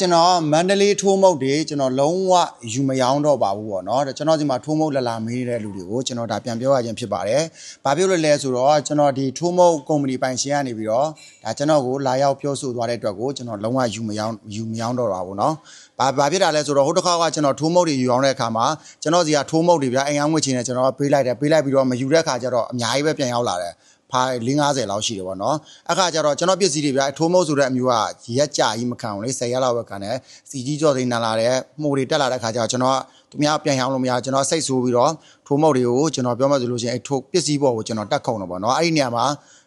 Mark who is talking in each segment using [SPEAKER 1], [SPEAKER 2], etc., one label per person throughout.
[SPEAKER 1] ကျွန်တော်မန္တလေးထိုးမုတ်တွေကျွန်တော်လုံးဝယူမရောင်းတော့ပါဘူးပေါ့နော်ကျွန်တော်ဒီမှာထိုးမုတ်လလာမေးတဲ့လူတွေကိုကျွန်တော်ဒါပြန်ပြောရခြင်းဖြစ်ပါတယ်။ဘာပြောလို့လဲဆိုတော့ကျွန်တော်ဒီထိုးမုတ်ကုမ္ပဏီပိုင်ရှင်ကနေပြီးတော့ဒါကျွန်တော်ကိုလာရောက်ပြောဆိုသွားတဲ့အတွက်ကိုကျွန်တော်လုံးဝယူမရောင်းတော့ပါဘူးနော်။ဘာဖြစ်တာလဲဆိုတော့ဟိုတစ်ခါကကျွန်တော်ထိုးမုတ်တွေယူရောင်းတဲ့အခါမှာကျွန်တော်စီကထိုးမုတ်တွေဗျာအိမ်အောင်ငွေချင်းနဲ့ကျွန်တော်ပေးလိုက်ပြီးတော့မယူတဲ့အခါကျတော့အများကြီးပဲပြန်ရောက်လာတယ်။ဖာ50လောက်ရှိတယ်ပေါ့နော်အခါကျတော့ကျွန်တော်ပစ္စည်းတွေဗျာထိုးမုတ်ဆိုတဲ့အမျိုးကရက်ကြကြီးမခံဘူးလေ10ရက်လောက်ပဲခံတယ်စီကြီးကြော်သိန်းနန်လာတဲ့မှုတွေတက်လာတဲ့ခါကျတော့ကျွန်တော်သူများပြန်ရောင်းလို့မရကျွန်တော်စိတ်ဆိုးပြီးတော့ထိုးမုတ်တွေကိုကျွန်တော်ပြောမှဆိုလို့ရှိရင်ထိုးပစ္စည်းပေါ်ကိုကျွန်တော်တက်ခုံတော့ပေါ့နော်အဲ့ဒီနေရာမှာ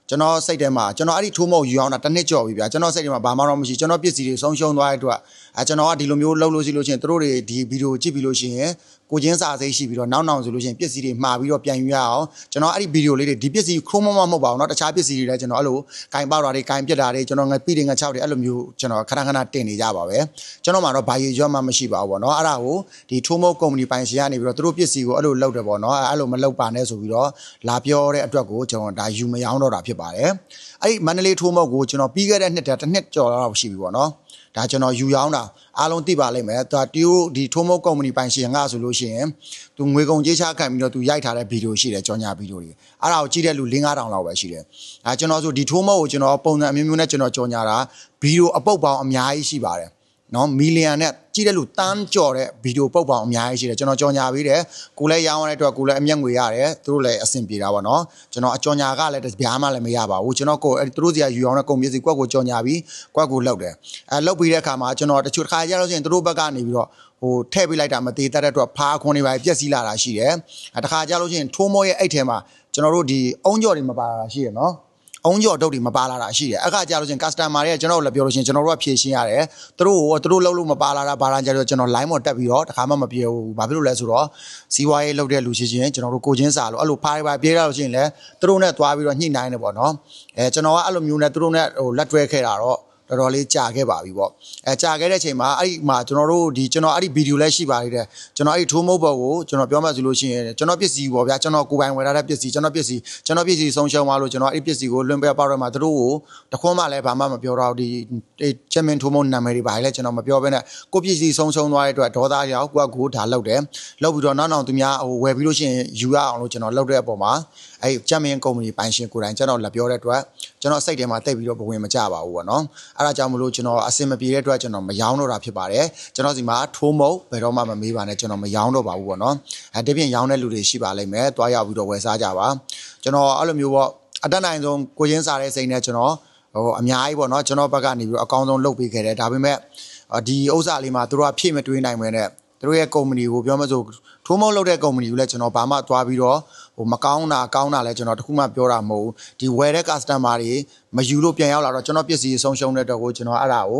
[SPEAKER 1] ကျွန်တော်စိတ်ထဲမှာကျွန်တော်အဲ့ဒီထိုးမုတ်ယူအောင်တာတစ်နှစ်ကြော်ပြီဗျာကျွန်တော်စိတ်ထဲမှာဘာမှတော့မရှိကျွန်တော်ပစ္စည်းတွေဆုံးရှုံးသွားတဲ့အတွက်ကျွန်တော်ကဒီလိုမျိုးလှုပ်လို့ရှိလို့ရှိရင်တို့တွေဒီဗီဒီယိုကြည့်ပြီးလို့ရှိရင်ကိုချင်းစာစိတ်ရှိပြီးတော့နောက်ဆိုလို့ရှိရင်ပစ္စည်းတွေမှာပြီးတော့ပြန်ယူရအောင်ကျွန်တော်အဲ့ဒီဗီဒီယိုလေးတွေဒီပစ္စည်းခရုံးမမဟုတ်ပါဘူးเนาะတခြားပစ္စည်းတွေလည်းကျွန်တော်အဲ့လိုကင်ပေါက်တာတွေကင်ပြက်တာတွေကျွန်တော်ငပိတွေငချောက်တွေအဲ့လိုမျိုးကျွန်တော်ခဏတင်နေကြပါပဲကျွန်တော်မှတော့ဘာရည်ရွယ်မှမရှိပါဘူးပေါ့เนาะအဲ့ဒါကိုဒီထိုးမုတ်ကုမ္ပဏီပိုင်ရှင်ကနေပြီးတော့တို့ပစ္စည်းကိုအဲ့လိုလုပ်တယ်ပေါ့เนาะအဲ့လိုမလုပ်ပါနဲ့ဆိုပြီးတော့လာပြောတဲ့အတွက်ကိုကျွန်တော်ဒါယူမရောင်းတော့တာဖြစ်ပါတယ်အဲ့ဒီမန္တလေးထိုးမုတ်ကိုကျွန်တော်ပြီးခဲ့တဲ့နှစ်တစ်နှစ်ကျော်လောက်ရှိပြီပေါ့เนาะဒါကျွန်တော်ယူရောင်းတာအားလုံးသိပါလိမ့်မယ်ဒါတီယိုဒီထိုးမုတ်ကုမ္ပဏီပိုင်ရှင်ကဆိုလို့ရှိရင်သူငွေကုန်ကြေးချခံပြီးတော့သူရိုက်ထားတဲ့ဗီဒီယိုရှိတယ်ကြော်ညာဗီဒီယိုတွေအဲ့ဒါကိုကြည့်တဲ့လူ5000လောက်ပဲရှိတယ်ဒါကျွန်တော်ဆိုဒီထိုးမုတ်ကိုကျွန်တော်ပုံစံအမျိုးမျိုးနဲ့ကျွန်တော်ကြော်ညာတာဗီဒီယိုအပုတ်ပေါင်းအများကြီးရှိပါတယ်နော်မီလီယံနဲ့ကြည့်တဲ့လူတန်းကြော်တဲ့ဗီဒီယိုပုတ်ပေါင်းအများကြီးရှိတယ်ကျွန်တော်ကြော်ညာပေးတယ်ကိုလည်းရောင်းရတဲ့အတွက်ကိုလည်းအမျက်ငွေရတယ်သူတို့လည်းအဆင်ပြေတာပေါ့နော်ကျွန်တော်အကြော်ညာကလည်းတပြားမှလည်းမရပါဘူးကျွန်တော်ကိုသူတို့စီကယူအောင်တဲ့ကုန်ပစ္စည်းကွက်ကိုကြော်ညာပြီးကွက်ကိုလှုပ်တယ်လှုပ်ပြီးတဲ့အခါမှာကျွန်တော်တချို့တစ်ခါကြလို့ရှိရင်သူတို့ဘက်ကနေပြီးတော့ဟိုထည့်ပေးလိုက်တာမသေးတတ်တဲ့အတွက်ဖားခွန်တွေပါပြက်စီးလာတာရှိတယ်တစ်ခါကြလို့ရှိရင်ထိုးမောရဲ့အိတ်ထဲမှာကျွန်တော်တို့ဒီအုံးကြော်တွေမပါတာရှိတယ်နော်အုံးကြော်တုတ်တွေမပါလာတာရှိတယ်အခါကြာလို့ချင်း customer တွေကကျွန်တော်တို့လည်းပြောလို့ချင်းကျွန်တော်တို့ကဖြည့်ရှင်းရတယ်သူတို့လုံးလို့မပါလာတာဘာလာကြတော့ကျွန်တော် line ပေါ်တက်ပြီးတော့တခါမှမပြေဘူးဘာဖြစ်လို့လဲဆိုတော့စီးပွားရေးလုပ်တဲ့လူချင်းကျွန်တော်တို့ကိုချင်းစာလို့အဲ့လိုဖားတွေပါပြေးရလို့ချင်းလည်းသူတို့နဲ့သွားပြီးတော့ညှိနှိုင်းနေပေါ့နော်ကျွန်တော်ကအဲ့လိုမျိုးနဲ့သူတို့နဲ့ဟိုလက်တွဲခဲ့တာတော့တော်တော်လေးကြာခဲ့ပါပြီပေါ့ကြာခဲ့တဲ့အချိန်မှာအဲ့ဒီမှာကျွန်တော်အဲ့ဒီဗီဒီယိုလည်းရှိပါသေးတယ်ကျွန်တော်အဲ့ဒီထိုးမုတ်ဘော်ကိုကျွန်တော်ပြောမှဆိုလို့ရှိရင်ကျွန်တော်ပစ္စည်းပေါ့ဗျာကျွန်တော်ကိုယ်ပိုင်ဝယ်ထားတဲ့ပစ္စည်းကျွန်တော်ပစ္စည်းဆုံးရှုံးသွားလို့ကျွန်တော်အဲ့ဒီပစ္စည်းကိုလွန်ပြပေါက်တော့မှသူတို့ကိုတခွန်းမှလည်းဘာမှမပြောတော့ဒီချက်မင်းထိုးမုတ်နာမည်တွေပါလေကျွန်တော်မပြောဘဲနဲ့ကိုပစ္စည်းဆုံးရှုံးသွားတဲ့အတွက်ဒေါသရောက်ကိုဒါလောက်တယ်လောက်ပြီးတော့နောက်သူများဟိုဝယ်ပြီးလို့ရှိရင်ယူရအောင်လို့ကျွန်တော်လောက်တဲ့အပေါ်မှာအဲ့ချက်မင်းကုမ္ပဏီပိုင်ရှင်ကိုယ်တိုင်ကျွန်တော်လက်ပြောတဲ့အတွက်ကျွန်တော်စိတ်ထဲမှာတိတ်ပြီးတော့ဘဝင်မကြပါဘူးပေါ့နော်အဲ့ဒါကြောင့်မလို့ကျွန်တော်အစင်မပြေတဲ့အတွက်ကျွန်တော်မရောင်းတော့တာဖြစ်ပါတယ်ကျွန်တော်စီမှာထိုးမုတ်ဘယ်တော့မှမမေးပါနဲ့ကျွန်တော်မရောင်းတော့ပါဘူးပေါ့နော်တပြင်းရောင်းတဲ့လူတွေရှိပါလိမ့်မယ်တွားရောက်ပြီးတော့ဝယ်စားကြပါကျွန်တော်အဲ့လိုမျိုးပေါ့အတက်နိုင်ဆုံးကိုရင်းစားတဲ့စိတ်နဲ့ကျွန်တော်ဟိုအများကြီးပေါ့နော်ကျွန်တော်ဘက်ကနေပြီးတော့အကောင်းဆုံးလုပ်ပေးခဲ့တယ်ဒါပေမဲ့ဒီဥစ္စာလေးမှာသူတို့ကဖြည့်မတွေးနိုင်မယ်နဲ့သူတို့ရဲ့ကုမ္ပဏီကိုပြောမစို့ထိုးမုတ်လုပ်တဲ့ကုမ္ပဏီကိုလည်းကျွန်တော်ဘာမှသွားပြီးတော့ဟိုမကောင်းတာလည်းကျွန်တော်တခုမှပြောတာမဟုတ်ဘူးဒီဝယ်တဲ့ customer တွေမယူလို့ပြန်ရောက်လာတော့ကျွန်တော်ပစ္စည်းဆုံးရှုံးတဲ့အတွက်ကိုကျွန်တော်အဲ့ဒါကို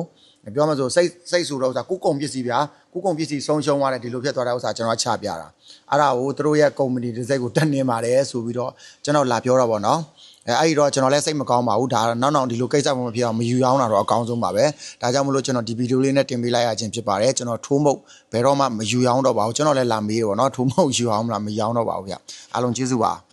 [SPEAKER 1] ပြောမစို့စိတ်ဆိုတော့ဥစ္စာကုကုံပစ္စည်းဗျာကုကုံပစ္စည်းဆုံးရှုံးသွားတယ်ဒီလိုဖြစ်သွားတဲ့ဥစ္စာကျွန်တော်ချပြတာအဲ့ဒါကိုသူတို့ရဲ့ကုမ္ပဏီတစ်စိတ်ကိုတက်နေပါတယ်ဆိုပြီးတော့ကျွန်တော်လာပြောတာပေါ့နော်အဲ့ဒီတော့ကျွန်တော်လည်းစိတ်မကောင်းပါဘူးဒါနောက်ဒီလိုကိစ္စမဖြစ်အောင်မယူအောင်တာတော့အကောင်းဆုံးပါပဲဒါကြောင့်မလို့ကျွန်တော်ဒီဗီဒီယိုလေးနဲ့တင်ပေးလိုက်ရခြင်းဖြစ်ပါတယ်ကျွန်တော်ထိုးမုတ်ဘယ်တော့မှမယူအောင်တော့ပါဘူးကျွန်တော်လည်းလာမေးတယ်ပေါ့နော်ထိုးမုတ်ယူအောင်မလားမယူအောင်တော့ပါဘူးဗျအားလုံးကျေးဇူးပါ